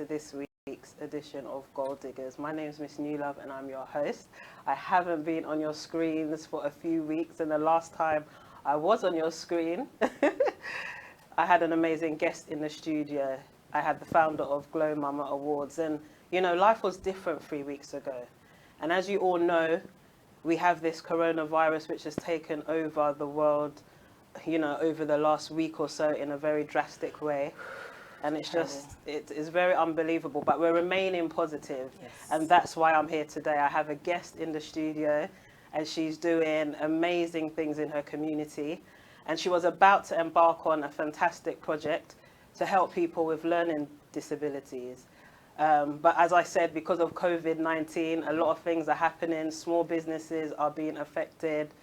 to this week's edition of Gold Diggers. My name is Miss NewLove and I'm your host. I haven't been on your screens for a few weeks, and the last time I was on your screen, I had an amazing guest in the studio. I had the founder of Glow Mama Awards, and you know, life was different 3 weeks ago. And as you all know, we have this coronavirus which has taken over the world, you know, over the last week or so in a very drastic way. And it's just, it is very unbelievable, but we're remaining positive. Yes. And that's why I'm here today. I have a guest in the studio and she's doing amazing things in her community. And she was about to embark on a fantastic project to help people with learning disabilities. But as I said, because of COVID-19, a lot of things are happening. Small businesses are being affected.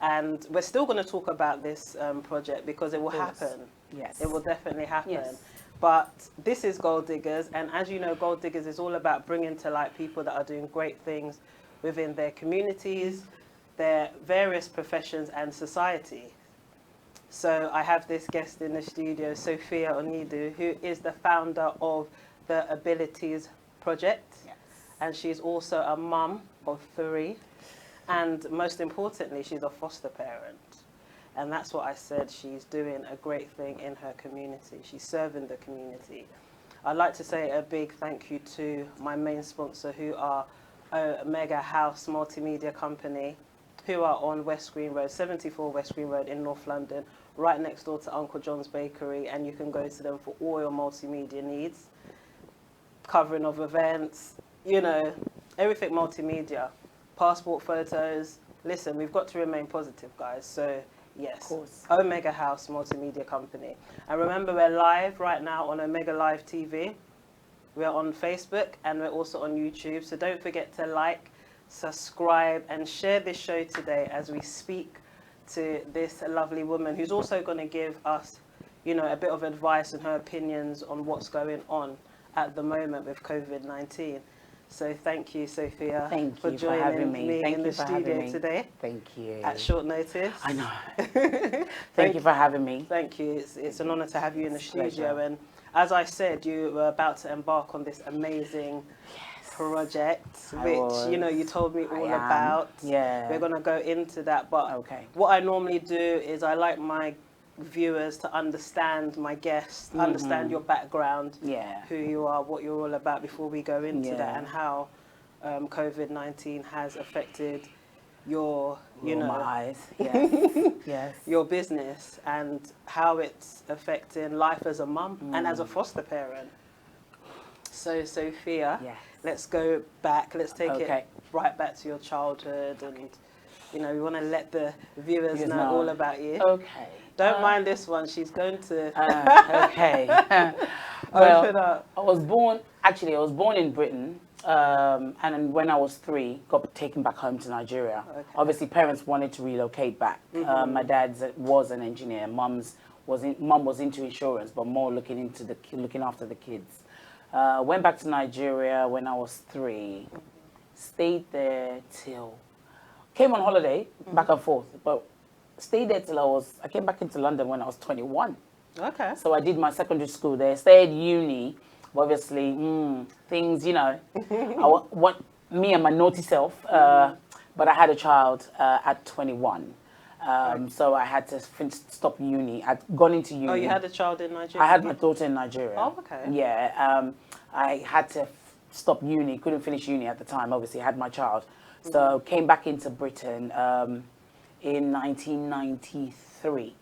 And we're still going to talk about this project because it will happen. Yes. It will definitely happen. Yes. But this is Gold Diggers. And as you know, Gold Diggers is all about bringing to light people that are doing great things within their communities, their various professions and society. So I have this guest in the studio, Sophia Onidu, who is the founder of the Abilities Project. Yes. And she's also a mum of 3. And most importantly, she's a foster parent. And that's what I said, she's doing a great thing in her community. She's serving the community. I'd like to say a big thank you to my main sponsor, who are Omega House Multimedia Company, who are on West Green Road, 74 West Green Road in North London, right next door to Uncle John's Bakery. And you can go to them for all your multimedia needs, covering of events, you know, everything multimedia. Passport photos. Listen, we've got to remain positive, guys. So yes, of course. Omega House Multimedia Company. And remember, we're live right now on Omega Live TV. We're on Facebook and we're also on YouTube. So don't forget to like, subscribe and share this show today as we speak to this lovely woman who's also going to give us, you know, a bit of advice and her opinions on what's going on at the moment with COVID-19. So thank you, Sophia, for joining me in the studio today. Thank you. At short notice. I know. Thank you for having me. Thank you. It's an honor to have you in the studio. Pleasure. And as I said, you were about to embark on this amazing project, which, you know, you told me all about. Yeah. We're going to go into that. But okay. What I normally do is I like my viewers to understand my guest, understand your background, who you are, what you're all about before we go into that, and how COVID-19 has affected your, you know, my eyes. Yes. Yes. your business, and how it's affecting life as a mum and as a foster parent. So Sophia, let's go back. Let's take it right back to your childhood, and you know, we want to let the viewers know all about you. Okay. Don't mind this one. She's going to. Okay. Well, I was born in Britain, and when I was 3, got taken back home to Nigeria. Okay. Obviously, parents wanted to relocate back. My dad was an engineer. Mum was into insurance, but more looking after the kids. Went back to Nigeria when I was 3. Stayed there till. Came on holiday, back and forth, but stayed there till I came back into London when I was 21. Okay. So I did my secondary school there, stayed uni, but obviously, things, you know, me and my naughty self, but I had a child at 21. So I had to stop uni. I'd gone into uni. Oh, you had a child in Nigeria? I had my daughter in Nigeria. Oh, okay. Yeah. I had to stop uni, couldn't finish uni at the time, obviously, I had my child. So came back into Britain in 1993.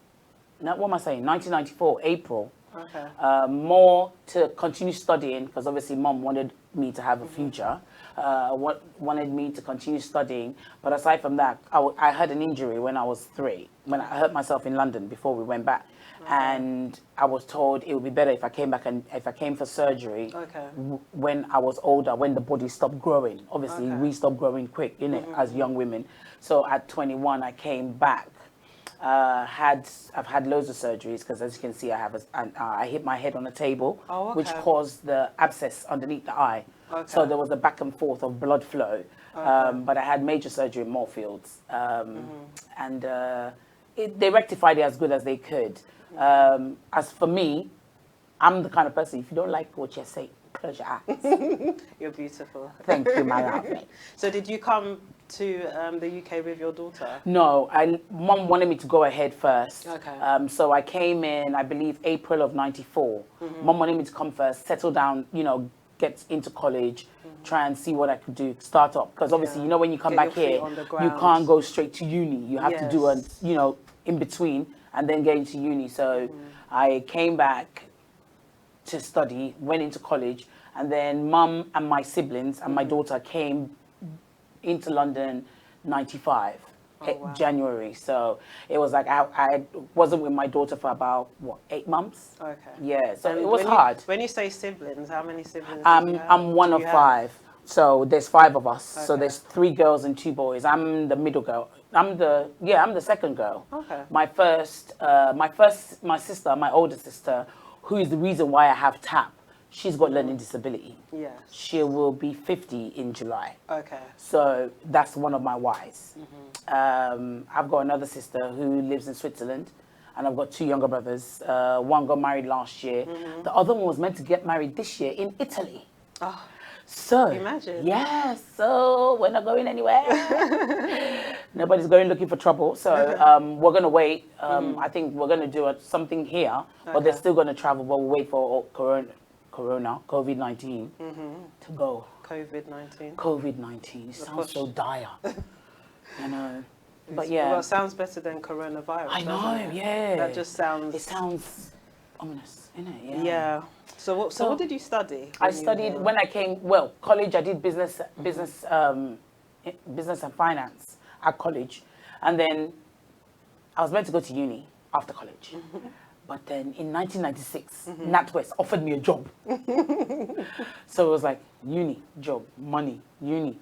No, what am I saying? 1994, April. Okay. More to continue studying, because obviously Mum wanted me to have a future. Wanted me to continue studying. But aside from that, I had an injury when I was 3, when I hurt myself in London before we went back. And I was told it would be better if I came back and if I came for surgery when I was older, when the body stopped growing. Obviously, we stop growing quick, you know, as young women. So at 21, I came back. I've had loads of surgeries because, as you can see, I hit my head on a table, which caused the abscess underneath the eye. So there was a back and forth of blood flow. But I had major surgery in Moorfields, and they rectified it as good as they could. As for me, I'm the kind of person, if you don't like what you say, close your eyes. You're beautiful. Thank you, my lovely. So did you come to the UK with your daughter? No, Mom wanted me to go ahead first. Okay. So I came in, I believe, April of '94. Mom wanted me to come first, settle down, you know, get into college, try and see what I could do, start up. Because obviously, you know, when you come Get back your feet here, on the you ground. can't go straight to uni. You have to do a, Yes. you know, in between and then get into uni. So I came back to study, went into college, and then Mum and my siblings and my daughter came into London '95. Wow. January. So it was like I wasn't with my daughter for about, what, 8 months? Okay. Yeah, so And it was when hard. when you say siblings, how many siblings do you have? I'm one Do of you have? 5. So there's 5 of us. So Okay. there's 3 girls and 2 boys. I'm the middle girl. I'm the second girl. Okay. My sister, my older sister, who is the reason why I have TAP, she's got learning disability. Yes. She will be 50 in July. Okay. So that's one of my whys. I've got another sister who lives in Switzerland, and I've got 2 younger brothers. One got married last year. The other one was meant to get married this year in Italy. Oh, So imagine. yes, so we're not going anywhere. Nobody's going looking for trouble. So we're gonna wait. I think we're gonna do something here, but they're still gonna travel. But we'll wait for COVID-19 to go. COVID-19. COVID-19. It sounds so dire. I know. But Well, yeah. it sounds better than coronavirus. I know, doesn't it? yeah. That just sounds. It sounds ominous, innit? Yeah. Yeah. So what did you study? I studied when I came. Well, college. I did business and finance at college, and then I was meant to go to uni after college. But then in 1996, NatWest offered me a job. So it was like uni, job, money, uni.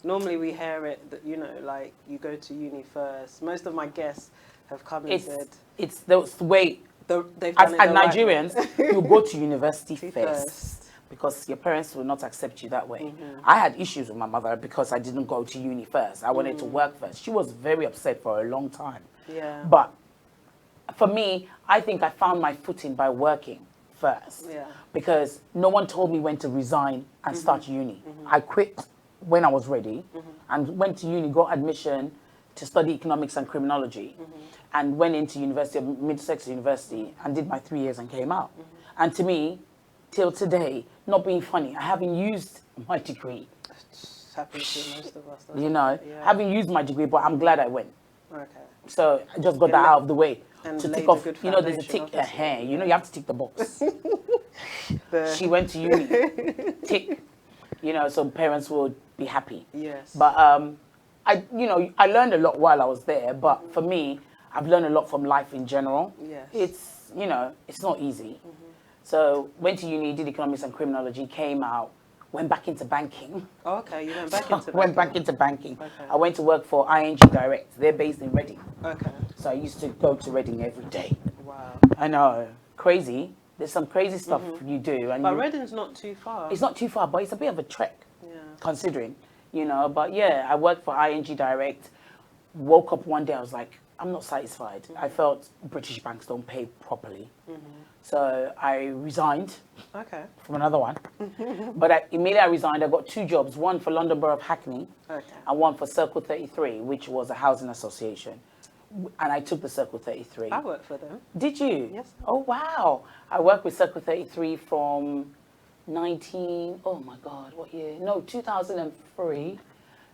Normally we hear it that, you know, like you go to uni first. Most of my guests have come and said It's the way. they've As done it the right Nigerians, way. you go to university first. first because your parents will not accept you that way. I had issues with my mother because I didn't go to uni first. I wanted to work first. She was very upset for a long time. Yeah. But for me, I think I found my footing by working first. Yeah. Because no one told me when to resign and start uni. I quit when I was ready and went to uni, got admission to study economics and criminology, and went into Middlesex University and did my 3 years and came out. And to me, till today, not being funny, I haven't used my degree. It's happened to most of us. You know, Yeah. haven't used my degree, but I'm glad I went. Okay. So I just got that out of the way and to laid tick a off. good You know, there's a foundation, tick. obviously. You know, you have to tick the box. The- She went to uni. Tick. You know, so parents will be happy. Yes. But I learned a lot while I was there. But for me, I've learned a lot from life in general. Yes. It's, you know, it's not easy. So went to uni, did economics and criminology, came out, went back into banking. Oh, okay, you went back into banking. Went back into banking. Okay. I went to work for ING Direct. They're based in Reading. Okay. So I used to go to Reading every day. Wow. I know, crazy. There's some crazy stuff you do. And But Reading's not too far. it's not too far, but it's a bit of a trek, Yeah. considering, you know. But yeah, I worked for ING Direct. Woke up one day, I was like, I'm not satisfied. I felt British banks don't pay properly. So I resigned Okay. from another one. But immediately I resigned. I got 2 jobs, one for London Borough of Hackney Okay. and one for Circle 33, which was a housing association. And I took the Circle 33. I worked for them. Did you? Yes. Oh, wow. I worked with Circle 33 from 2003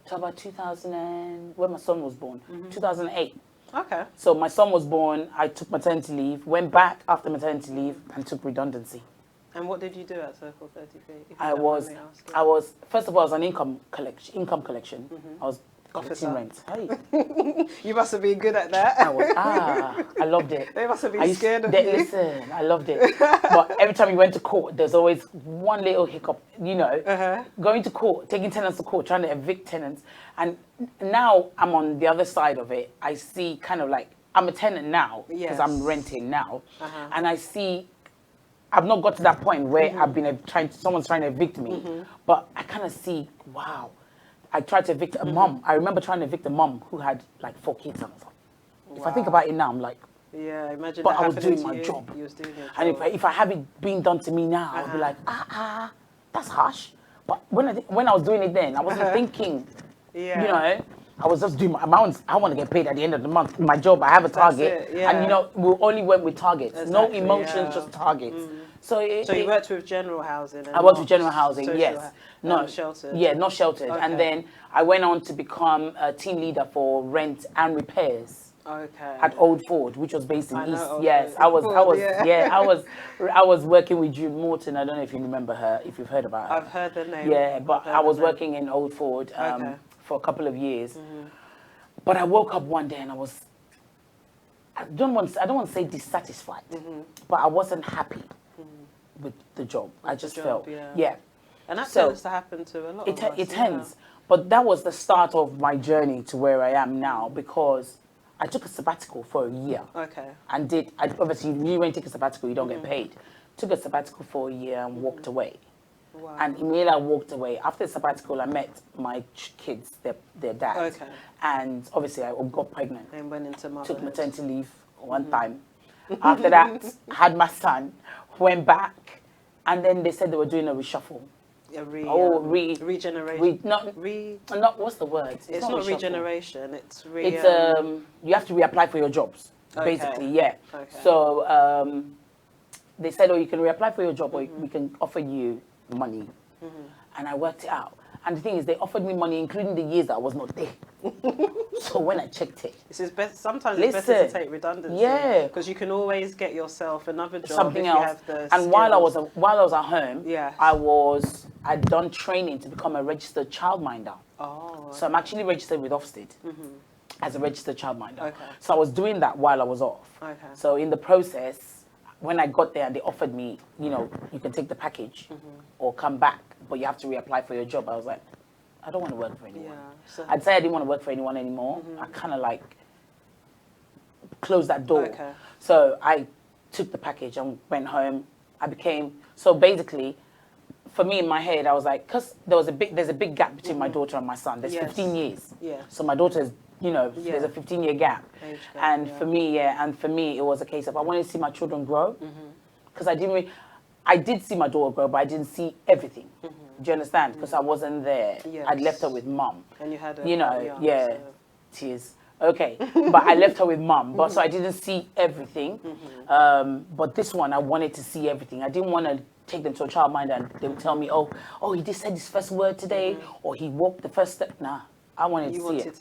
to about 2000 when my son was born, 2008. Okay. So my son was born, I took maternity leave, went back after maternity leave and took redundancy. And what did you do at Circle 33? if you I don't was, mind me asking? first of all, I was an income collection. I was collecting Officer. rent. Hey, You must have been good at that. I loved it. They must have I been used- scared of they- you. Listen, I loved it. But every time you went to court, there's always one little hiccup, you know, going to court, taking tenants to court, trying to evict tenants. And now I'm on the other side of it. I see kind of like, I'm a tenant now because I'm Yes. renting now. And I see, I've not got to that point where I've been someone's trying to evict me. But I kind of see, wow. I tried to evict a mum. I remember trying to evict a mum who had like 4 kids. I was like, if I think about it now, I'm like, Yeah, imagine but that I was happening doing to my you. job. You was doing your job. And if I have it been done to me now, I'd be like, that's harsh. But when I was doing it then, I wasn't thinking, Yeah. you know, I was just doing my own. I want to get paid at the end of the month. My job, I have a target. It, yeah. And, you know, we only went with targets. Exactly, no emotions, yeah. just targets. So you worked with general housing? And I worked with general housing, social, yes. No, sheltered? Yeah, not sheltered. Okay. And then I went on to become a team leader for rent and repairs. Okay. At Old Ford, which was based in East. Old Yes, Ford. I was working with Jude Morton. I don't know if you remember her, if you've heard about her. I've heard the name. Yeah, but I was working in Old Ford for a couple of years. But I woke up one day and I don't want to say dissatisfied, but I wasn't happy with the job. I just felt, yeah. And that tends to happen to a lot of us. It tends. But that was the start of my journey to where I am now, because I took a sabbatical for a year. Okay. And obviously, when you take a sabbatical, you don't get paid. Took a sabbatical for a year and walked away. Wow. And immediately I walked away. After the sabbatical, I met my kids, their dad. Okay. And obviously, I got pregnant. And went into motherhood. Took maternity leave one time. After that, had my son, went back, and then they said they were doing a reshuffle. Regeneration. Not what's the word? It's not regeneration. It's you have to reapply for your jobs. Okay. Basically, yeah. Okay. So they said, you can reapply for your job, or we can offer you money. And I worked it out. And the thing is, they offered me money, including the years that I was not there. So when I checked it, sometimes it's better to take redundancy. Yeah, because you can always get yourself another job. Something else. You have the and skills. while I was at home, yeah, I'd done training to become a registered childminder. Oh. Okay. So I'm actually registered with Ofsted as a registered childminder. Okay. So I was doing that while I was off. Okay. So in the process, when I got there and they offered me, you can take the package or come back, but you have to reapply for your job. I was like, I don't want to work for anyone. Yeah, so I'd say I didn't want to work for anyone anymore. I kind of closed that door. Okay. So I took the package and went home. So basically, for me in my head, I was like, because there's a big gap between my daughter and my son. There's 15 years. Yeah. So my daughter's, there's a 15-year gap. Age gap. And for me, it was a case of I wanted to see my children grow, because I did see my daughter grow, but I didn't see everything. Do you understand? Because I wasn't there. Yes. I'd left her with mum. And you had tears. Okay, but I left her with mum, but so I didn't see everything. But this one, I wanted to see everything. I didn't want to take them to a childminder and they would tell me, oh, he just said his first word today, or he walked the first step. Nah, I wanted to see it.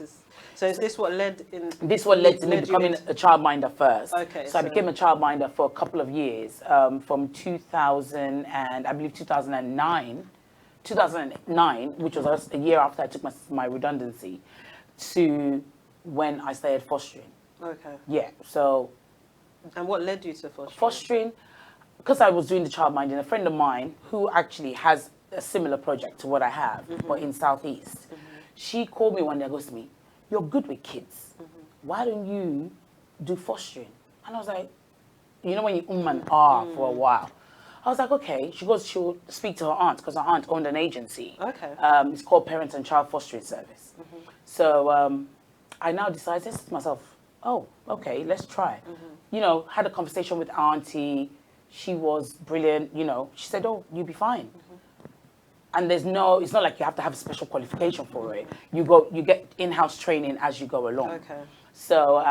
So is this what led in? This what led to me becoming a childminder first. Okay. So I became a childminder for a couple of years, from 2000 and I believe 2009, which was a year after I took my redundancy, to when I started fostering. Okay. Yeah. So. And what led you to fostering? Fostering, because I was doing the childminding. A friend of mine who actually has a similar project to what I have, but in Southeast, she called me one day and goes to me, "You're good with kids. Why don't you do fostering?" And I was like, when you and for a while. I was like, okay. She goes, she'll speak to her aunt, because her aunt owned an agency. Okay. It's called Parent and Child Fostering Service. So I now decided to myself, oh, okay, let's try. Had a conversation with auntie. She was brilliant. She said, oh, you'll be fine. And it's not like you have to have a special qualification for it. You get in-house training as you go along. Okay. So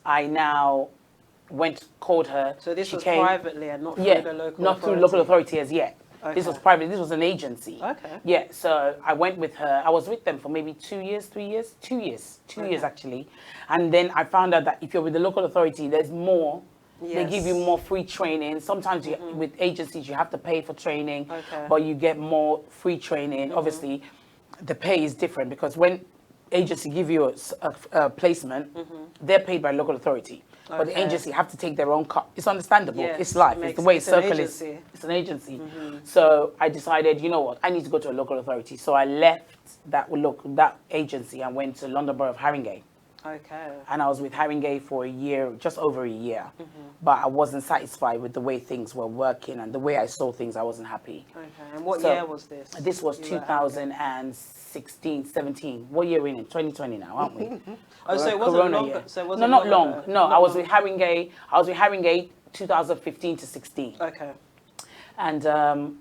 I now called her. So this was privately and not through the local authority? Not through local authority as yet. Okay. This was private. This was an agency. Okay. Yeah, so I went with her. I was with them for maybe 2 years, 3 years, 2 years, 2 years actually. And then I found out that if you're with the local authority, there's more. Yes. They give you more free training. Sometimes with agencies, you have to pay for training, but you get more free training. Obviously, the pay is different, because when agency give you a placement, they're paid by local authority. But the agency have to take their own cut. It's understandable. Yes, it's life. It's the way circle is. It's an agency. So I decided, you know what? I need to go to a local authority. So I left that agency and went to London Borough of Haringey. Okay. And I was with Haringey for a year, just over a year. But I wasn't satisfied with the way things were working and the way I saw things. I wasn't happy. Okay. And what year was this? This was 2016, 17. What year are we in? 2020 now, aren't we? So it wasn't long. So it wasn't not long. No, I was with Haringey. 2015 to 16. Okay. And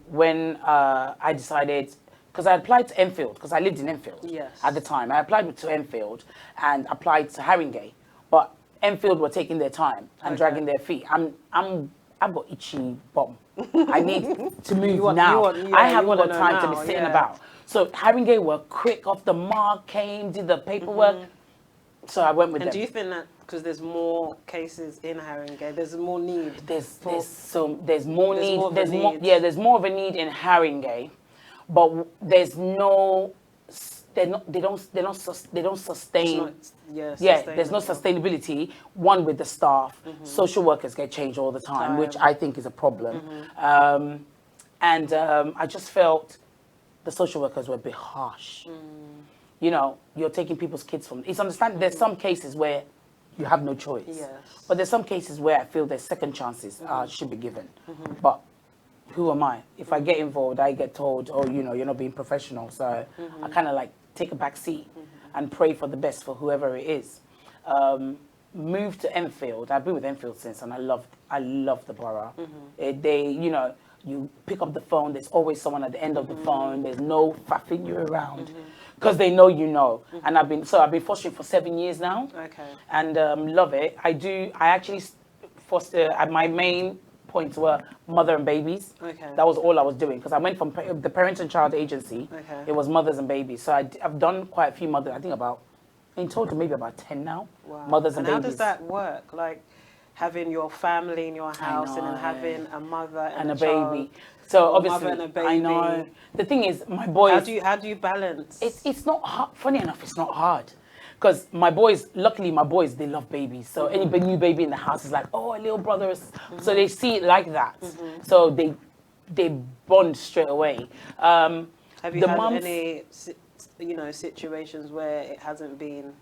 when I decided, because I applied to Enfield, because I lived in Enfield Yes. at the time. I applied to Enfield and applied to Haringey, but Enfield were taking their time and dragging their feet. I've got itchy bum. I need to move now. I haven't got time to be sitting about. So Haringey were quick off the mark, came, did the paperwork. So I went with them. And do you think that because there's more cases in Haringey, there's more need? There's more of a need in Haringey, but there's no. They don't sustain. There's no sustainability. One with the staff, social workers get changed all the time, which I think is a problem. And I just felt the social workers were a bit harsh. You know, you're taking people's kids from. It's understandable. There's some cases where you have no choice. Yes. But there's some cases where I feel there's second chances should be given. But who am I? If I get involved, I get told, oh, you know, you're not being professional. So I kind of like take a back seat and pray for the best for whoever it is. Moved to Enfield. I've been with Enfield since, and I love the borough. They, you know, you pick up the phone. There's always someone at the end of the phone. There's no faffing you around. Because they know you know, and I've been fostering for 7 years now, and love it. I actually foster. My main points were mother and babies. That was all I was doing because I went from the parent and child agency. It was mothers and babies. So I've done quite a few mothers. I think in total maybe about 10 now. Wow. Mothers and babies. How does that work? Like having your family in your house and then having a mother and a baby. So obviously, mother and a baby. I know. The thing is, my boys. How do you balance? It's not hard. Funny enough, it's not hard, because my boys. Luckily, my boys, they love babies. So any new baby in the house is like, oh, a little brother. So they see it like that. So they bond straight away. Have you had any situations where it hasn't been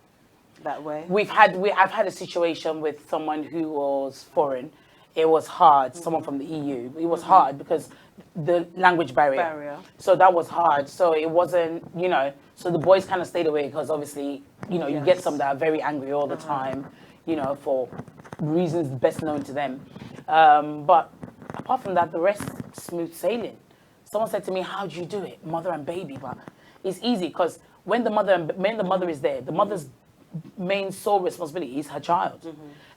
that way? I've had a situation with someone who was foreign. It was hard. Someone from the EU. It was hard because the language barrier. So that was hard. So it wasn't, you know. So the boys kind of stayed away because obviously, you know, you get some that are very angry all the time, you know, for reasons best known to them. But apart from that, the rest smooth sailing. Someone said to me, "How do you do it, mother and baby?" But it's easy because when the mother is there, the mother's main sole responsibility is her child,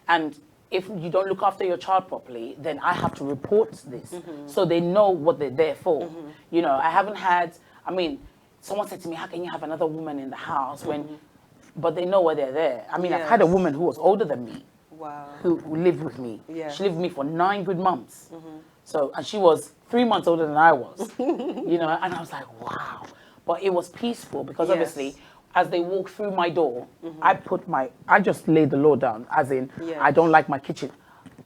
and if you don't look after your child properly, then I have to report this. So they know what they're there for. You know, I haven't had, someone said to me, how can you have another woman in the house but they know why they're there. I've had a wowoman who was older than me. Wow. Who lived with me. She lived with me for 9 good months. So, and she was 3 months older than I was, you know, and I was like, wow. But it was peaceful because obviously, as they walk through my door, I just lay the law down, as in, I don't like my kitchen.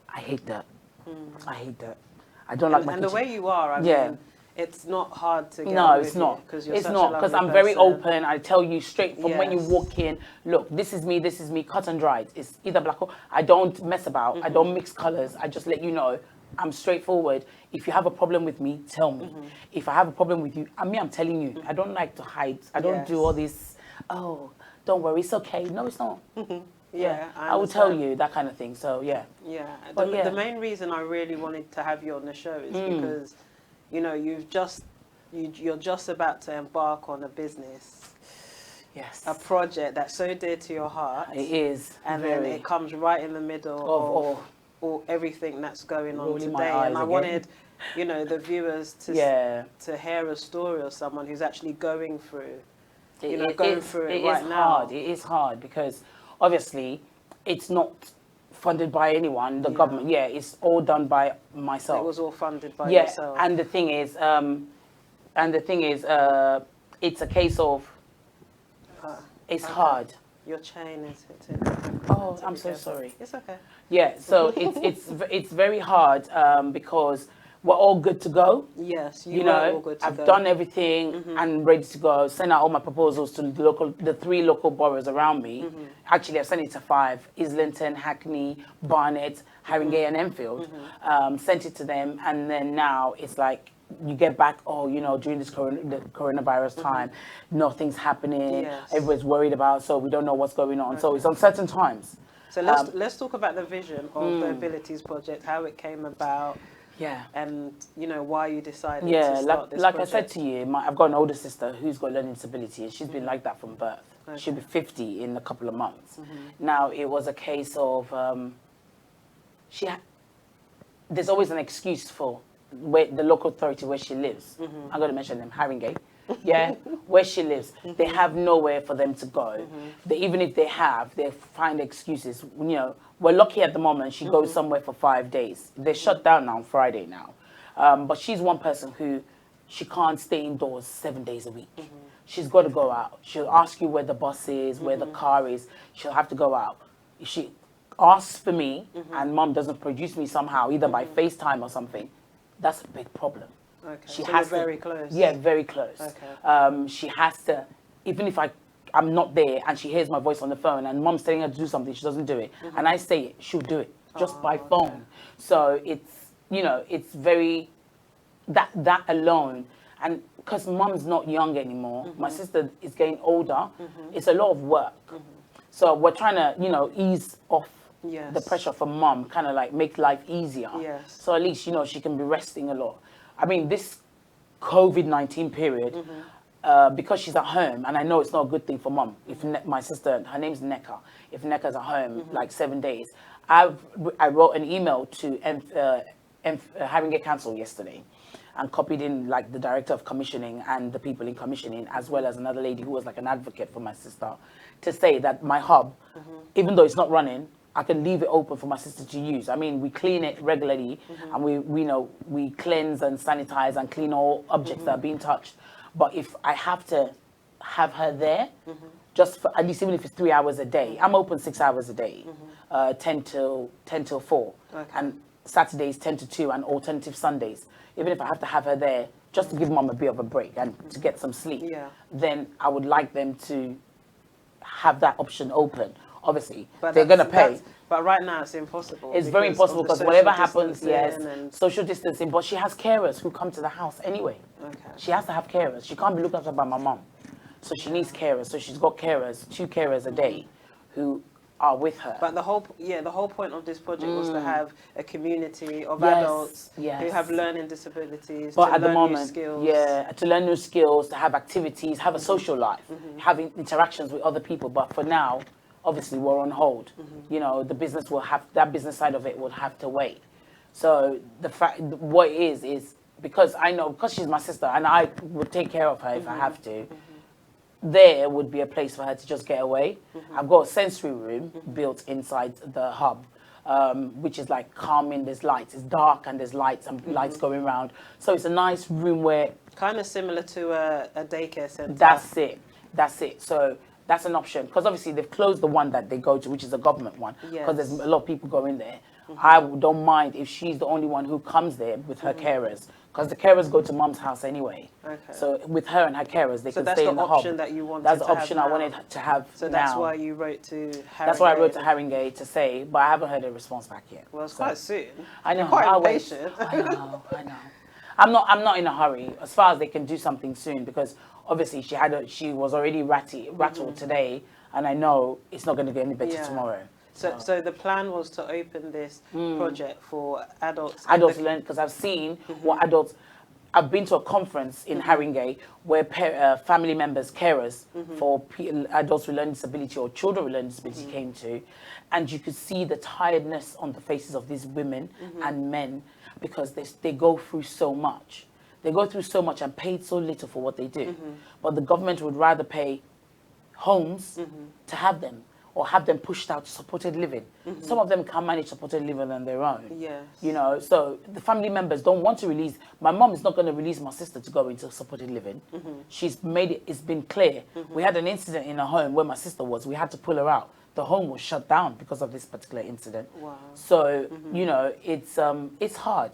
I hate that. I hate that. I don't like my kitchen. And the way you are, I mean, it's not hard to get No, it's not. It's not, because I'm very open. I tell you straight from when you walk in, look, this is me, cut and dried. It's either black or, I don't mess about. I don't mix colors. I just let you know. I'm straightforward. If you have a problem with me, tell me. If I have a problem with you, I'm telling you. I don't like to hide. I don't do all this, oh, don't worry, it's okay. No, it's not. I will tell you, that kind of thing. So, yeah. The main reason I really wanted to have you on the show is because, you know, you're just about to embark on a business. Yes. A project that's so dear to your heart. It is. And then it comes right in the middle of everything that's going on today. And I wanted, you know, the viewers to hear a story of someone who's actually going through, going through it right now. It is hard because obviously it's not funded by anyone, the government. It's all done by myself. It was all funded by yourself. And the thing is, it's a case of, it's hard. Your chain is Oh, I'm so sorry. It's okay. Yeah, so it's very hard because we're all good to go. Yes, you know, all good to I've go. done everything and ready to go. Sent out all my proposals to the 3 local boroughs around me. Actually, I've sent it to 5: Islington, Hackney, Barnet, Haringey, and Enfield. Sent it to them, and then now it's like you get back. Oh, you know, during this the coronavirus time, nothing's happening. Everybody's worried about, so we don't know what's going on. So it's uncertain times. So let's talk about the vision of the Abilities Project, how it came about. Yeah. and you know why you decided Yeah, to start this like project. I said to you, I've got an older sister who's got learning disability, and she's been like that from birth. Okay. She'll be 50 in a couple of months. Now, it was a case of there's always an excuse for where the local authority where she lives. I'm going to mention them, Haringey. Yeah, where she lives, they have nowhere for them to go. Even if they have, they find excuses. You know, we're lucky at the moment. She goes somewhere for 5 days. They're shut down now on Friday now, but she's one person who she can't stay indoors 7 days a week. She's got to go out. She'll ask you where the bus is, where the car is. She'll have to go out. If she asks for me and mom doesn't produce me somehow, either by FaceTime or something, that's a big problem. Okay. She So has you're very close. Yeah, very close. Okay. She has to, even if I'm not there and she hears my voice on the phone and mom's telling her to do something, she doesn't do it. And I say it, she'll do it just by phone. Okay. So it's, you know, it's very, that alone. And because mom's not young anymore, my sister is getting older, it's a lot of work. So we're trying to, you know, ease off Yes. the pressure for mom, kind of like make life easier. Yes. So at least, you know, she can be resting a lot. I mean, this COVID-19 period, because she's at home, and I know it's not a good thing for mom. If my sister, her name's Neka, if Neka's at home like 7 days, I wrote an email to Haringey Council yesterday, and copied in like the director of commissioning and the people in commissioning, as well as another lady who was like an advocate for my sister, to say that my hub, even though it's not running, I can leave it open for my sister to use. I mean, we clean it regularly, and we cleanse and sanitize and clean all objects that are being touched. But if I have to have her there, just for at least, even if it's 3 hours a day, I'm open 6 hours a day, 10 till 4, and Saturdays 10 to 2, and alternative Sundays. Even if I have to have her there, just to give mom a bit of a break and to get some sleep, then I would like them to have that option open. Obviously, But they're going to pay. But right now it's impossible. It's very impossible because whatever happens, social distancing. But she has carers who come to the house anyway. Okay. She has to have carers. She can't be looked after by my mom. So she needs carers. So she's got carers, 2 carers a day who are with her. But the whole point of this project was to have a community of adults who have learning disabilities, but to at the learn moment, new skills. to learn new skills, to have activities, have a social life, having interactions with other people. But for now, obviously, we're on hold. You know, the business that business side of it will have to wait. So the fact, what it is because I know, because she's my sister, and I would take care of her if I have to. There would be a place for her to just get away. I've got a sensory room built inside the hub, which is like calming. There's lights. It's dark and there's lights and lights going around. So it's a nice room where... Kind of similar to a daycare centre. That's it. So that's an option. Because obviously they've closed the one that they go to, which is a government one. Because there's a lot of people going there. I don't mind if she's the only one who comes there with her carers. Because the carers go to mom's house anyway. Okay. So with her and her carers, they can stay in the hub. So that's the option that you wanted That's the option I wanted to have So that's why you wrote to Haringey. That's why I wrote to Haringey to say, but I haven't heard a response back yet. Well, it's quite soon. I know. You're quite impatient. I know. I'm not in a hurry as far as they can do something soon, because obviously she was already rattled today, and I know it's not going to get any better tomorrow. So the plan was to open this project for adults. Adults learn, because I've seen what adults... I've been to a conference in Haringey where family members, carers for adults with learning disability or children with learning disability came to, and you could see the tiredness on the faces of these women and men, because they go through so much. They go through so much and paid so little for what they do. But the government would rather pay homes to have them, or have them pushed out to supported living. Some of them can't manage supported living on their own. Yes. You know, so the family members don't want to release. My mom is not going to release my sister to go into supported living. She's made it, it's been clear. We had an incident in a home where my sister was. We had to pull her out. The home was shut down because of this particular incident. Wow. So, you know, it's hard.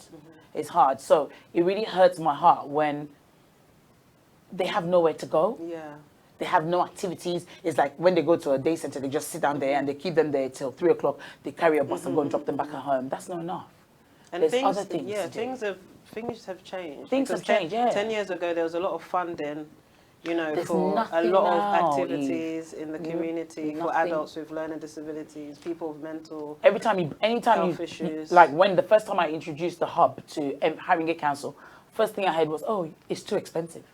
It's hard. So it really hurts my heart when they have nowhere to go. Yeah. They have no activities. It's like when they go to a day center, they just sit down there and they keep them there till 3 o'clock. They carry a bus and go and drop them back at home. That's not enough. And there's other things to do. Things have changed. Things have changed, 10 years ago, there was a lot of funding, you know, There's for a nothing lot of now, activities in the community for nothing. adults with learning disabilities, people with mental Anytime health you, issues. like when the first time I introduced the hub to Haringey Council, first thing I heard was, oh, it's too expensive.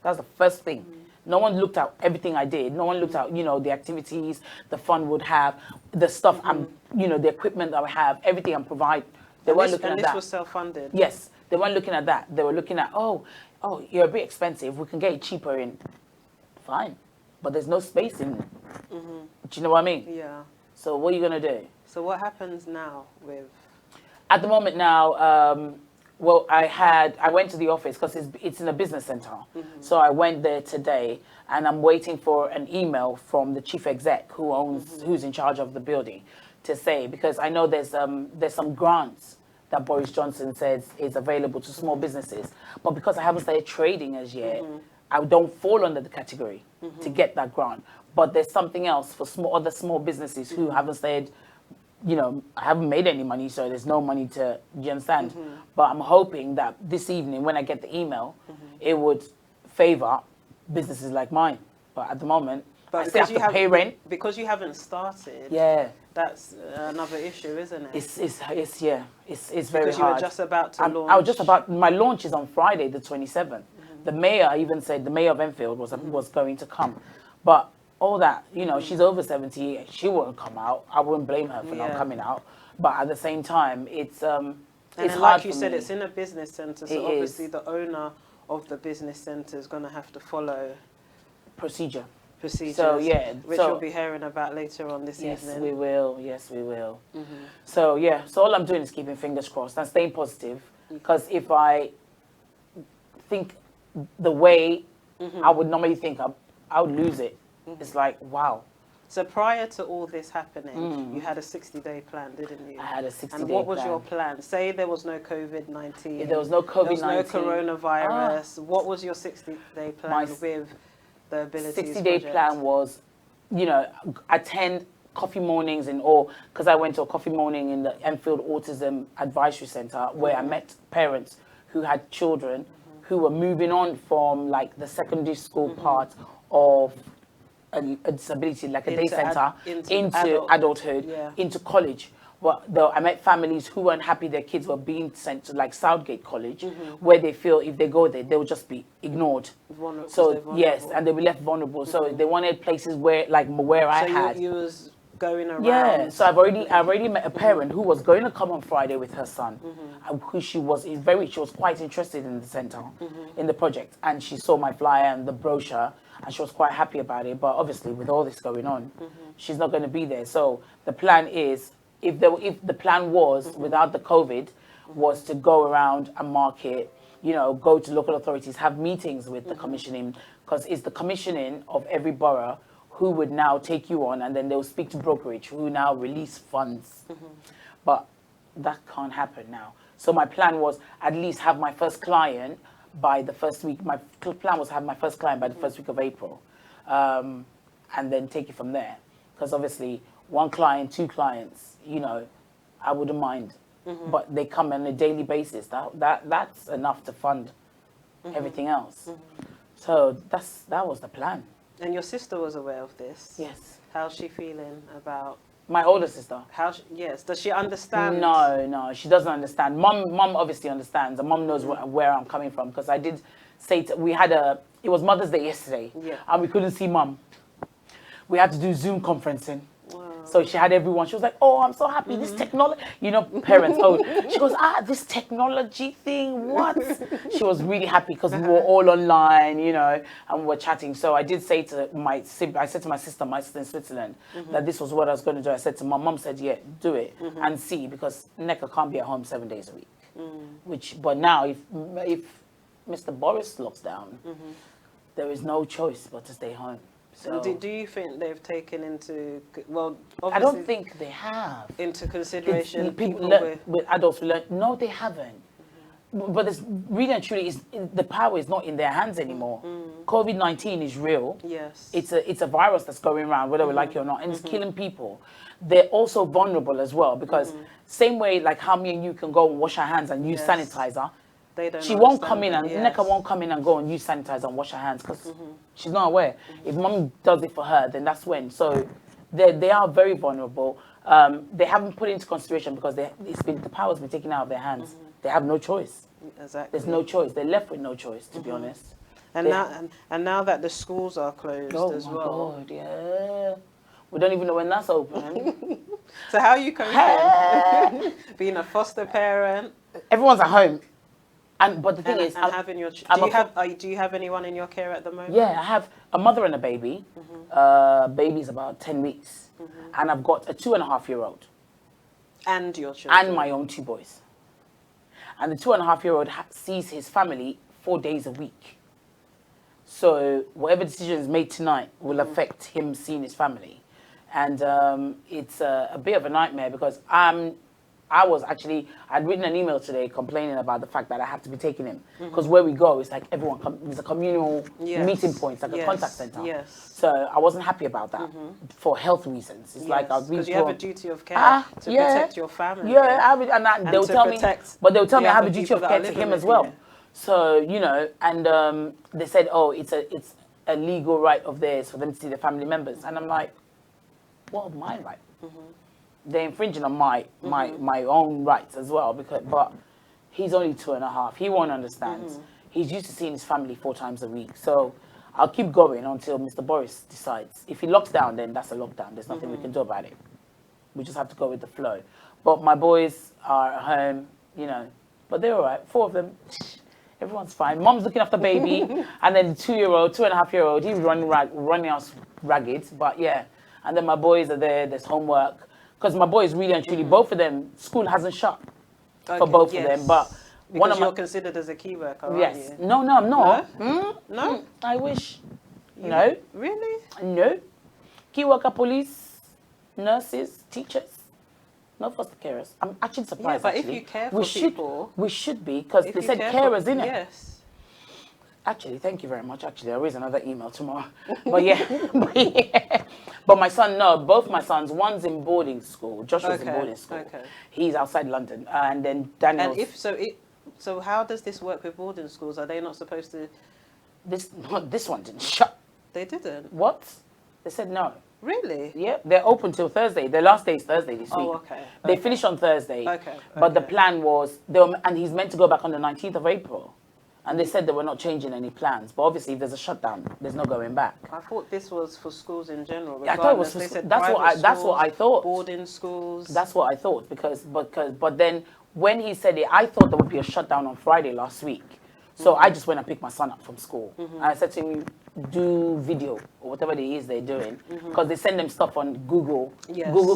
That's the first thing. No one looked at everything I did. No one looked at, you know, the activities the fund would have, the stuff you know, the equipment that I have, everything I'm providing. They weren't looking at that. And this was self-funded? Yes, they weren't looking at that. They were looking at, oh, you're a bit expensive. We can get it cheaper in. Fine. But there's no space in. Do you know what I mean? Yeah. So what are you going to do? So what happens now with... At the moment now, well, I went to the office because it's in a business center. So I went there today and I'm waiting for an email from the chief exec who's in charge of the building to say, because I know there's some grants that Boris Johnson says is available to small businesses. But because I haven't started trading as yet, I don't fall under the category to get that grant. But there's something else for other small businesses who haven't started, you know, I haven't made any money, so there's no money to, do you understand? But I'm hoping that this evening, when I get the email, it would favor businesses like mine. But at the moment, I still have to pay rent. Because you haven't started, yeah, that's another issue, isn't it? It's very because hard. Because you were just about to launch. I was just about, my launch is on Friday, the 27th. The mayor even said, the mayor of Enfield was going to come. But all that, you know, she's over 70, she wouldn't come out. I wouldn't blame her for not coming out. But at the same time, it's hard like you said, me. it's in a business centre, so obviously the owner of the business centre is going to have to follow procedures. So yeah, which we'll be hearing about later on this evening. Yes, we will. Yes, we will. So yeah, so all I'm doing is keeping fingers crossed and staying positive. Because if I think the way I would normally think, I would lose it. It's like, wow. So prior to all this happening, you had a 60-day plan, didn't you? I had a 60-day plan. And what was your plan? Say there was no COVID-19. If there was no COVID-19. There was no coronavirus. What was your 60-day plan with the Abilities 60-day plan was, you know, attend coffee mornings because I went to a coffee morning in the Enfield Autism Advisory Centre where I met parents who had children who were moving on from like the secondary school part of a disability, like a day centre, into adulthood, into college. Well, though I met families who weren't happy their kids were being sent to like Southgate College, where they feel if they go there, they'll just be ignored. So yes, and they'll be left vulnerable. So they wanted places where, like where I had. So you was going around. Yeah. So I've already met a parent who was going to come on Friday with her son, who she was quite interested in the centre, in the project, and she saw my flyer and the brochure. And she was quite happy about it, but obviously with all this going on, she's not going to be there. So the plan is, if the plan was without the COVID, was to go around and market, you know, go to local authorities, have meetings with the commissioning, because it's the commissioning of every borough who would now take you on, and then they'll speak to brokerage who now release funds. But that can't happen now. So my plan was at least have my first client by the first week. My plan was to have my first client by the first week of April, and then take it from there. Because obviously, one client, two clients, you know, I wouldn't mind. But they come on a daily basis. That's enough to fund everything else. So that was the plan. And your sister was aware of this? Yes. How's she feeling about... My older sister. Yes. Does she understand? No, she doesn't understand. Mum obviously understands. And Mum knows where I'm coming from. Because I did say, it was Mother's Day yesterday. Yeah. And we couldn't see Mum. We had to do Zoom conferencing. Wow. So she had everyone. She was like, oh, I'm so happy. This technology, you know, parents. She goes, this technology thing, what? She was really happy because we were all online, you know, and we were chatting. So I did say to my sister in Switzerland, that this was what I was going to do. I said to Mum said, yeah, do it and see, because Nneka can't be at home 7 days a week. But now, if Mr. Boris locks down, there is no choice but to stay home. So do you think they've taken into, well, I don't think they have. Into consideration people with adults who learn. No, they haven't. But it's really and truly, the power is not in their hands anymore. COVID-19 is real. Yes. It's a virus that's going around, whether we like it or not, and it's killing people. They're also vulnerable as well, because same way like how me and you can go and wash our hands and use sanitizer, They don't She won't come in understand and it, Nneka won't come in and go and use sanitizer and wash her hands because she's not aware. If mum does it for her, then that's when. So they are very vulnerable. They haven't put it into consideration because the power's been taken out of their hands. They have no choice. Exactly. There's no choice. They're left with no choice, to be honest. And now that the schools are closed as well. Oh my God, yeah. We don't even know when that's open. So how are you coping? Being a foster parent. Everyone's at home. But the thing is, having your do you have anyone in your care at the moment? Yeah, I have a mother and a baby. Baby's about 10 weeks. And I've got a 2.5-year-old. And your children? And my own 2 boys. And the 2.5-year-old sees his family 4 days a week. So whatever decision is made tonight will affect him seeing his family. And it's a bit of a nightmare because I'd written an email today complaining about the fact that I have to be taking him. Because where we go, it's like everyone, there's a communal meeting point, it's like a contact center. Yes. So I wasn't happy about that for health reasons. It's like I've because you have a duty of care to protect your family. Yeah, they'll tell me, but they'll tell me I have a duty of care to him as well. So, you know, and they said, oh, it's a legal right of theirs for them to see their family members. And I'm like, what of my right? They're infringing on my own rights as well, but he's only 2.5. He won't understand. He's used to seeing his family 4 times a week. So I'll keep going until Mr. Boris decides. If he locks down, then that's a lockdown. There's nothing we can do about it. We just have to go with the flow. But my boys are at home, you know, but they're all right. 4 of them, everyone's fine. Mom's looking after baby, and then the 2.5-year-old, he's running out ragged. But yeah, and then my boys are there. There's homework. Because my boys really and truly, both of them, school hasn't shut for both of them. But one of you're considered as a key worker, aren't yes. you? No, I'm not. No? I wish. No. Really? No. Key worker, police, nurses, teachers. No foster carers. I'm actually surprised. Yeah, but if you care for people... We should be, because they said carers, innit? Yes. Actually, thank you very much. Actually, I'll raise another email tomorrow. But yeah. But my son, no, both my sons, one's in boarding school. Joshua's in boarding school. Okay. He's outside London. And then Daniel's... And so how does this work with boarding schools? Are they not supposed to... This one didn't shut. They didn't? What? They said no. Really? Yeah, they're open till Thursday. Their last day is Thursday this week. Oh, okay. They finish on Thursday. Okay. But the plan was, and he's meant to go back on the 19th of April. And they said they were not changing any plans. But obviously, if there's a shutdown, there's no going back. I thought this was for schools in general. Yeah, I thought it was for schools. That's what I thought. Boarding schools. That's what I thought. But then when he said it, I thought there would be a shutdown on Friday last week. So I just went and picked my son up from school. And I said to him, do video or whatever it is they're doing. Because they send them stuff on Google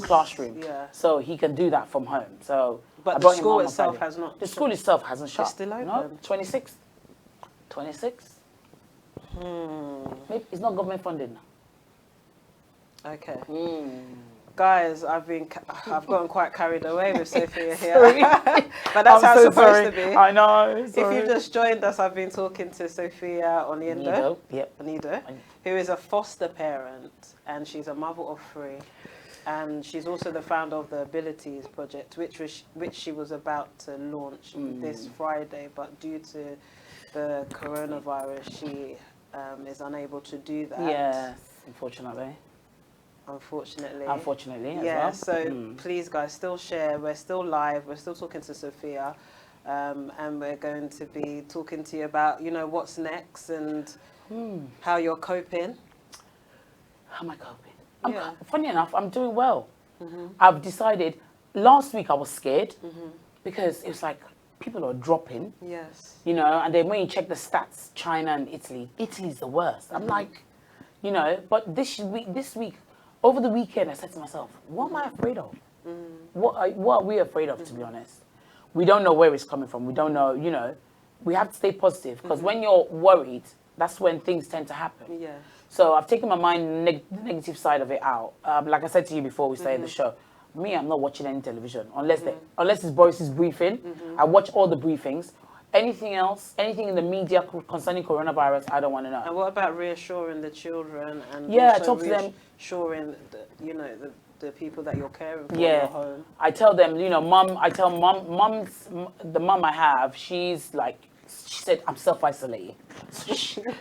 Classroom. Yeah. So he can do that from home. So but the school itself has not. The school itself hasn't shut. It's still open. No, 26th. 26. Maybe it's not government funded now. Okay. Guys, I've gotten quite carried away with Sophia here. But that's how it's supposed to be. I know. Sorry. If you've just joined us, I've been talking to Sophia Onido. Onido, who is a foster parent, and she's a mother of 3. And she's also the founder of the Abilities Project, which she was about to launch this Friday, but due to the coronavirus, she is unable to do that. Yes, unfortunately. Unfortunately, yeah. So please, guys, still share. We're still live. We're still talking to Sophia, and we're going to be talking to you about, you know, what's next and how you're coping. How am I coping? Funny enough, I'm doing well. I've decided. Last week I was scared because it was like people are dropping. Yes. You know, and then when you check the stats, China and Italy's the worst. I'm like, you know, but this week. Over the weekend, I said to myself, what am I afraid of? What are we afraid of, to be honest? We don't know where it's coming from. We don't know, you know. We have to stay positive because when you're worried, that's when things tend to happen. Yeah. So I've taken my mind, the negative side of it out. Like I said to you before we started the show, I'm not watching any television unless it's Boris's briefing. I watch all the briefings. Anything else, anything in the media concerning coronavirus, I don't want to know. And what about reassuring the children and talk to them, reassuring the people that you're caring for in your home? I tell them, you know, the mum I have, she's like she said, I'm self-isolating.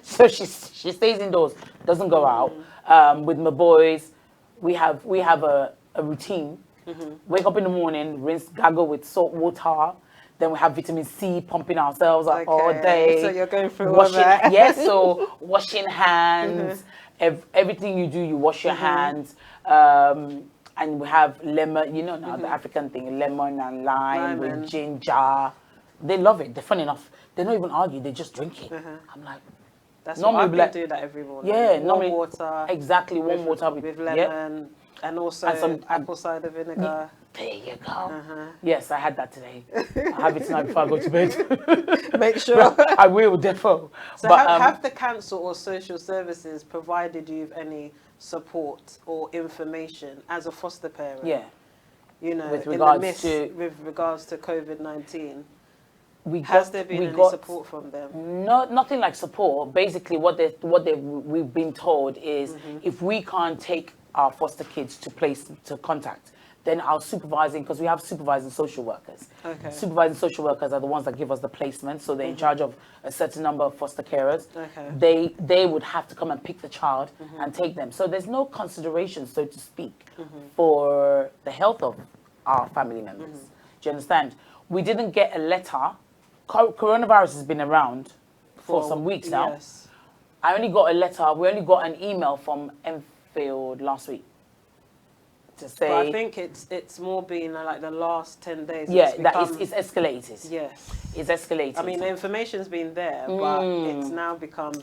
So she stays indoors, doesn't go out. With my boys, we have a routine. Wake up in the morning, rinse, gargle with salt water. Then we have vitamin C pumping ourselves up all day. So you're going through washing, all that. Yes, so washing hands. Everything you do, you wash your hands. And we have lemon, you know now the African thing, lemon and lime with ginger. They love it. They're funny enough. They don't even argue. They just drink it. I'm like, that's what I've been doing that every morning. Yeah, warm water. Exactly, warm water with lemon and also some apple cider vinegar. There you go. Yes, I had that today. I have it tonight before I go to bed. Make sure. I will, therefore. So have the council or social services provided you with any support or information as a foster parent? Yeah. You know, with regards to COVID-19. Has there been any support from them? No, nothing like support. Basically, we've been told is if we can't take our foster kids to contact, then our supervising, because we have supervising social workers. Okay. Supervising social workers are the ones that give us the placement, so they're in charge of a certain number of foster carers. Okay. They would have to come and pick the child and take them. So there's no consideration, so to speak, for the health of our family members. Do you understand? We didn't get a letter. Coronavirus has been around for some weeks now. Yes. I only got a letter. We only got an email from Enfield last week to say. But I think it's more been like the last 10 days. Yeah, it's escalated. Yes, it's escalated. I mean, the information's been there, but it's now become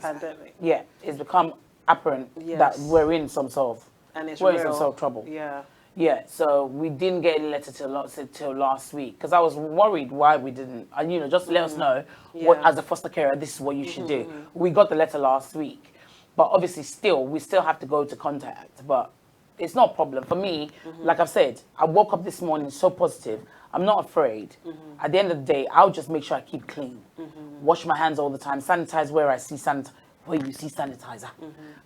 pandemic. Yeah, it's become apparent that we're in some sort of in some sort of trouble. Yeah. Yeah, so we didn't get a letter till last week because I was worried why we didn't. And, you know, just let us know what, as a foster carer, this is what you should do. We got the letter last week, but obviously we still have to go to contact. But it's not a problem for me. Like I've said, I woke up this morning so positive. I'm not afraid. At the end of the day, I'll just make sure I keep clean, wash my hands all the time, sanitize where I see where you see sanitizer.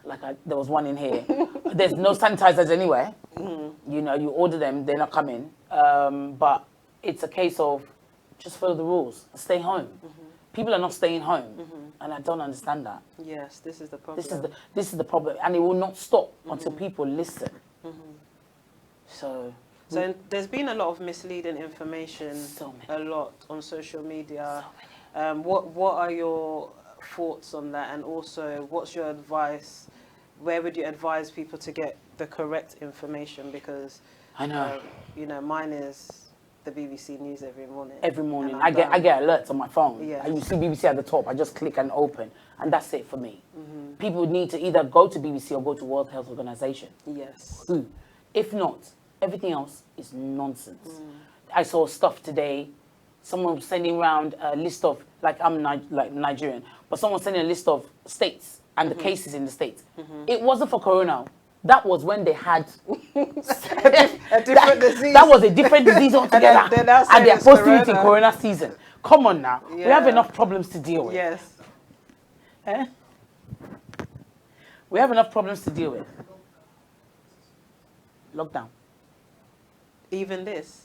Like there was one in here. There's no sanitizers anywhere. You know, you order them, they're not coming. But it's a case of just follow the rules, stay home. People are not staying home, and I don't understand that. Yes, this is the problem. This is the problem, and it will not stop until people listen. So there's been a lot of misleading information, a lot on social media. What are your thoughts on that, and also what's your advice? Where would you advise people to get the correct information? Because I know, you know, mine is the BBC News every morning. Every morning, I get alerts on my phone. Yeah. And you see BBC at the top. I just click and open, and that's it for me. People need to either go to BBC or go to World Health Organization. Yes. If not, everything else is nonsense. I saw stuff today. Someone was sending around a list of, like I'm Nigerian, but someone sending a list of states and the cases in the states. It wasn't for corona. That was when they had a different disease. That was a different disease altogether. And they're posting it in corona season. Come on now. Yeah. We have enough problems to deal with. Yes. We have enough problems to deal with. Lockdown. Even this.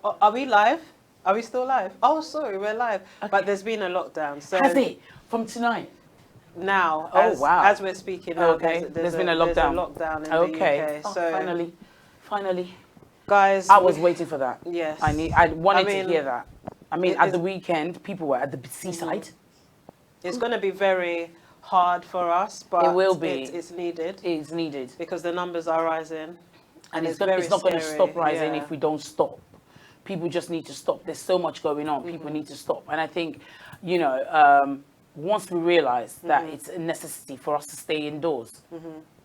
Oh, are we live? Are we still live? Oh, sorry, we're live. Okay. But there's been a lockdown. So has it? From tonight? Now, as we're speaking now, there's been a lockdown. There's a lockdown in the UK. So finally. Guys, I was waiting for that. Yes. I wanted to hear that. I mean, at the weekend, people were at the seaside. It's going to be very hard for us, but it will be. It's needed. It's needed. Because the numbers are rising. And it's not going to stop rising if we don't stop. People just need to stop. There's so much going on. People need to stop. And I think, you know, once we realize that it's a necessity for us to stay indoors,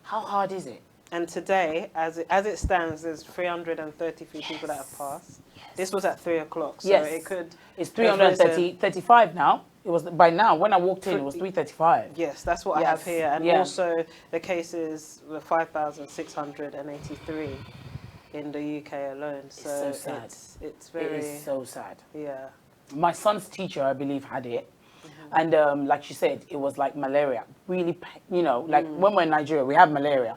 how hard is it? And today, as it stands, there's 333 people that have passed. Yes. This was at 3 o'clock, so it could... It's 335 now. It was, by now, when I walked in, it was 335. Yes, that's what I have here. And also, the cases were 5,683 in the UK alone. So it's so sad. It's very... It is so sad. Yeah. My son's teacher, I believe, had it. And like she said, it was like malaria. Really, you know, like when we're in Nigeria, we have malaria.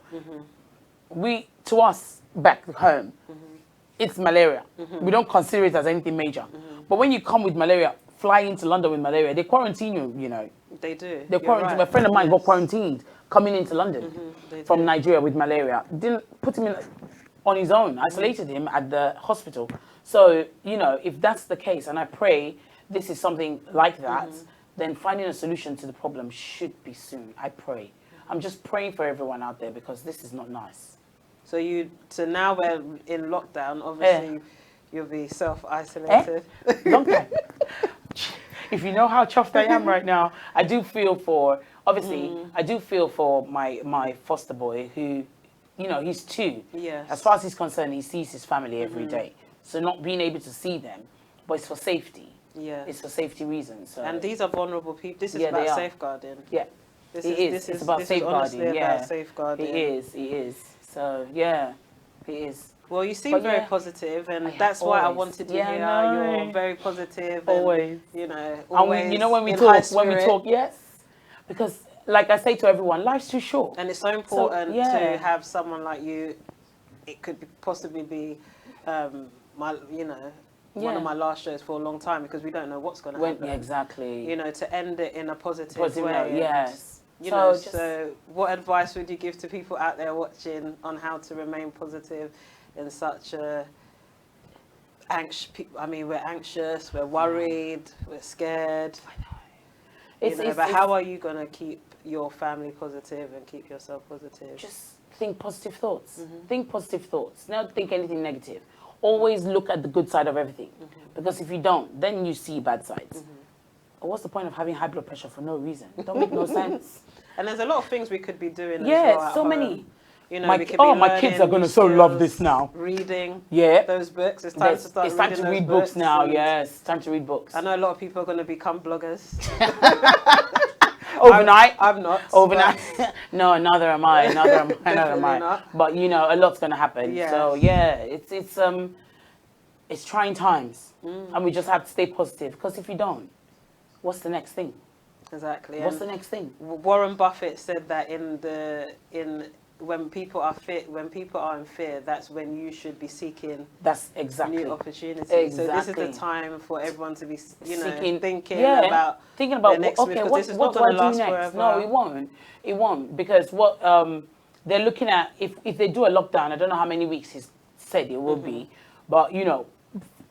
To us, back home, it's malaria. We don't consider it as anything major. But when you come with malaria, fly into London with malaria, they quarantine you, you know. They do. They quarantine. A friend of mine got quarantined coming into London from Nigeria with malaria. Didn't put him in on his own, isolated him at the hospital. So, you know, if that's the case, and I pray this is something like that, then finding a solution to the problem should be soon. I pray. I'm just praying for everyone out there because this is not nice. So now we're in lockdown, obviously you'll be self-isolated. Long time. If you know how chuffed I am right now, I do feel for, obviously, I do feel for my foster boy who, you know, he's 2. Yes. As far as he's concerned, he sees his family every day. So not being able to see them, but it's for safety. Yeah. It's for safety reasons. So. And these are vulnerable people. This is about safeguarding. Yeah. This is about safeguarding. About safeguarding. It is. So, yeah, it is. Well, you seem very positive, and that's why I wanted to hear you're very positive. Always. And, you know, always. And you know, when we talk, yes. Because, like I say to everyone, life's too short. And it's so important to have someone like you. It could possibly be, one of my last shows for a long time because we don't know what's going to happen. Exactly. You know, to end it in a positive way. Yes. So what advice would you give to people out there watching on how to remain positive in such a we're anxious, we're worried, we're scared. But how are you going to keep your family positive and keep yourself positive? Just think positive thoughts. Think positive thoughts. Never think anything negative. Always look at the good side of everything. Because if you don't, then you see bad sides. What's the point of having high blood pressure for no reason? It don't make no sense. And there's a lot of things we could be doing as well. So many. You know, my kids are going to so love this now. Reading those books. It's time to start reading It's time to read books now, yes. Time to read books. I know a lot of people are going to become bloggers. Overnight? I'm not. Overnight? No, neither am I. Neither am I. Not. But, you know, a lot's going to happen. Yes. So, yeah, it's trying times. And we just have to stay positive. Because if you don't, what's the next thing? Exactly. What's the next thing? Warren Buffett said that when people are in fear, that's when you should be seeking new opportunities. Exactly. So this is the time for everyone to be, thinking about the next okay, move, what do I do next? Forever. No, it won't, because what they're looking at, if they do a lockdown, I don't know how many weeks he's said it will be, but you know,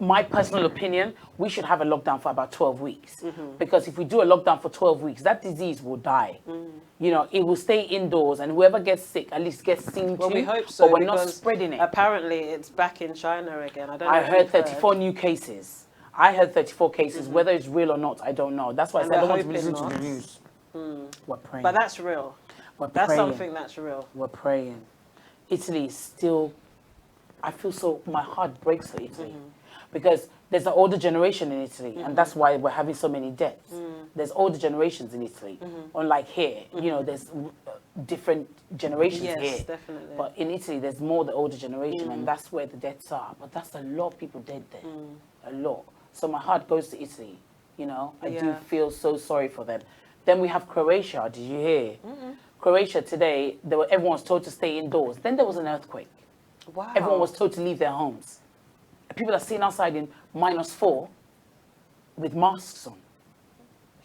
my personal opinion, we should have a lockdown for about 12 weeks. Because if we do a lockdown for 12 weeks, that disease will die. You know, it will stay indoors, and whoever gets sick at least gets seen to. Well, we hope so, but we're not spreading it. Apparently, it's back in China again. I heard 34 new cases. I heard 34 cases. Whether it's real or not, I don't know. That's why I said I don't want to listen to the news. We're praying. But that's real. That's something that's real. We're praying. Italy is still... I feel so... My heart breaks for Italy. Because there's an older generation in Italy, and that's why we're having so many deaths. There's older generations in Italy, unlike here. You know, there's different generations here. Yes, definitely. But in Italy, there's more the older generation, and that's where the deaths are. But that's a lot of people dead there, a lot. So my heart goes to Italy. You know, I do feel so sorry for them. Then we have Croatia. Did you hear? Croatia today, everyone was told to stay indoors. Then there was an earthquake. Wow. Everyone was told to leave their homes. People are sitting outside in -4 with masks on.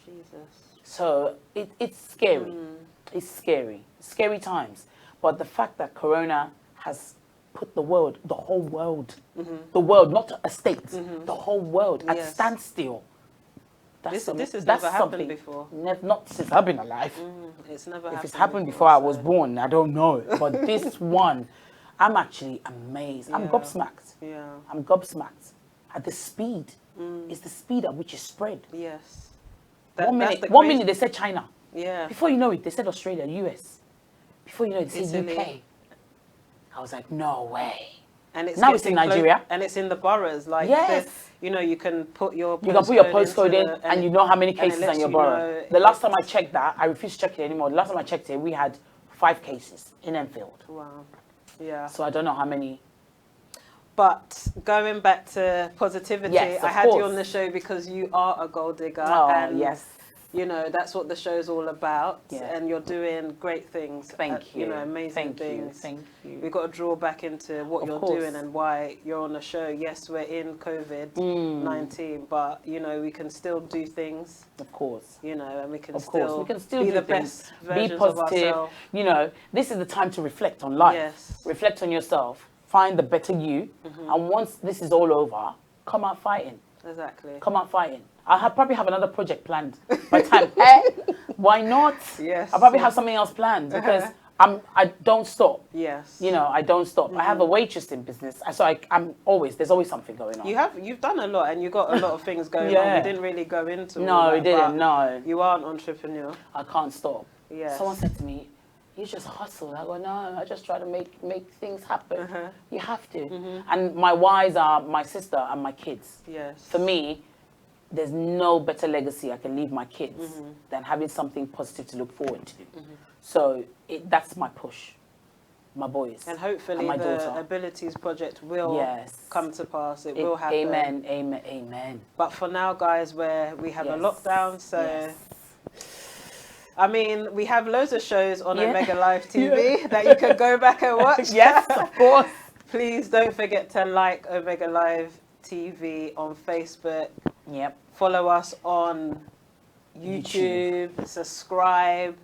Jesus. So it's scary. It's scary. Scary times. But the fact that Corona has put the whole world, the world, not a state, the whole world at standstill. This has never happened before. Not since I've been alive. It's never happened. If it's happened before I was born, I don't know. But this one, I'm actually amazed. I'm gobsmacked. Yeah. I'm gobsmacked at the speed. It's the speed at which it spread. Yes. One minute they said China. Yeah. Before you know it, they said Australia, US. Before you know it, they said UK. I was like, no way. And it's now it's in Nigeria. And it's in the boroughs. Like, you know, you can put your postcode in, and you know how many cases in your borough. The last time I checked that, I refuse to check it anymore. The last time I checked it, we had 5 cases in Enfield. Wow. Yeah. So I don't know how many. But going back to positivity, I had you on the show because you are a gold digger. Oh, and yes. You know, that's what the show's all about. Yeah. And you're doing great things. Thank you. You know, amazing things. Thank you. We've got to draw back into what Of you're course. doing and why you're on the show. Yes, we're in COVID-19, but, you know, we can still do things. Of course. You know, and we can still be do the things. best Be versions of positive. ourselves. You know, this is the time to reflect on life. Yes. Reflect on yourself. Find the better you. And once this is all over, come out fighting. Exactly. Come out fighting. Probably have another project planned by the time. Why not? Yes. I'll probably have something else planned because I don't stop. Yes. You know, I don't stop. I have a waitressing business, so there's always something going on. You've done a lot, and you got a lot of things going on. Yeah. We didn't really go into all No, that, we didn't. but No, you are an entrepreneur. I can't stop. Yes. Someone said to me, "You just hustle." I go, "No, I just try to make things happen. You have to." And my whys are my sister and my kids. Yes. For me, there's no better legacy I can leave my kids than having something positive to look forward to. So that's my push, my boys. And hopefully my the daughter. Abilities Project will come to pass. It will happen. Amen, amen, amen. But for now, guys, we have a lockdown, so... Yes. I mean, we have loads of shows on Omega Live TV that you can go back and watch. Yes, of course. Please don't forget to like Omega Live TV on Facebook. Yep. Follow us on YouTube. Subscribe,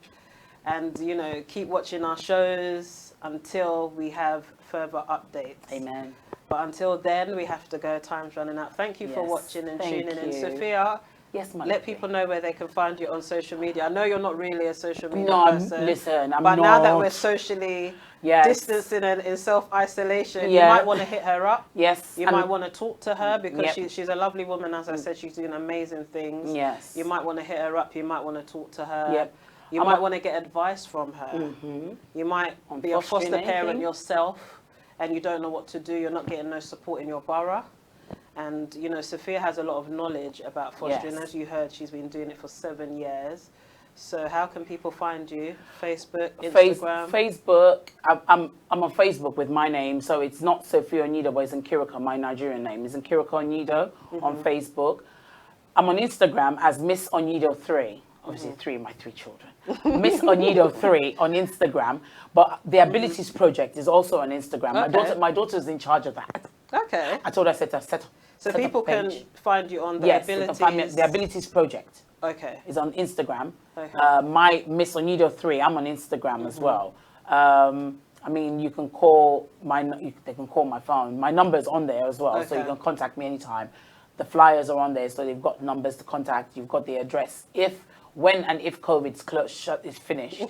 and you know, keep watching our shows until we have further updates. Amen. But until then, we have to go. Time's running out. Thank you for watching and tuning in, Sophia. Yes, my Let people know where they can find you on social media. I know you're not really a social media person. Listen, I'm but not. now that we're socially distancing and in self-isolation, you might want to hit her up. Yes. You might want to talk to her because she's a lovely woman. As I said, she's doing amazing things. Yes. You might want to hit her up. You might want to talk to her. Yep. You might want to get advice from her. You might be a foster parent yourself and you don't know what to do. You're not getting no support in your borough. And, you know, Sophia has a lot of knowledge about fostering. As you heard, she's been doing it for 7 years. So how can people find you? Facebook, Instagram? Facebook. I'm on Facebook with my name. So it's not Sophia Onido, but it's Nkirika, my Nigerian name. It's Nkirika Onido on Facebook. I'm on Instagram as Miss Onido 3. Obviously, my 3 children. Miss Onido 3 on Instagram. But the Abilities Project is also on Instagram. My daughter's in charge of that. Okay. I told her to set so people can find you on the Abilities. Yes, find me, the Abilities Project. Okay. Is on Instagram. Okay. My Miss Onido 3, I'm on Instagram as well. I mean, you can call they can call my phone. My number's on there as well, so you can contact me anytime. The flyers are on there, so they've got numbers to contact. You've got the address. When and if COVID's is finished,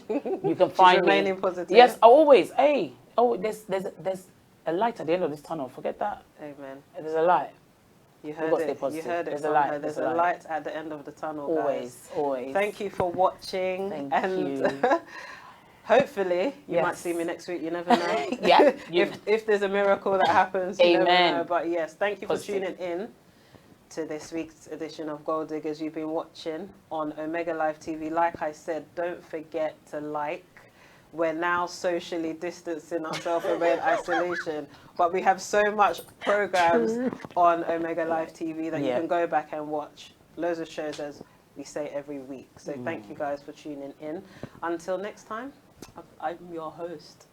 you can find me. Remaining positive. Yes, always. Hey, there's a light at the end of this tunnel. Forget that. Amen. There's a light. You heard it. You heard it. There's a light. There's a light at the end of the tunnel, guys. Always. Thank you for watching. Thank you. Hopefully, you might see me next week. You never know. If there's a miracle that happens, you never know. But yes, thank you for tuning in to this week's edition of Gold Diggers. You've been watching on Omega Live TV. Like I said, don't forget to like. We're now socially distancing ourselves and we're in isolation, but we have so much programs on Omega Live TV that you can go back and watch. Loads of shows, as we say every week. So thank you guys for tuning in. Until next time, I'm your host,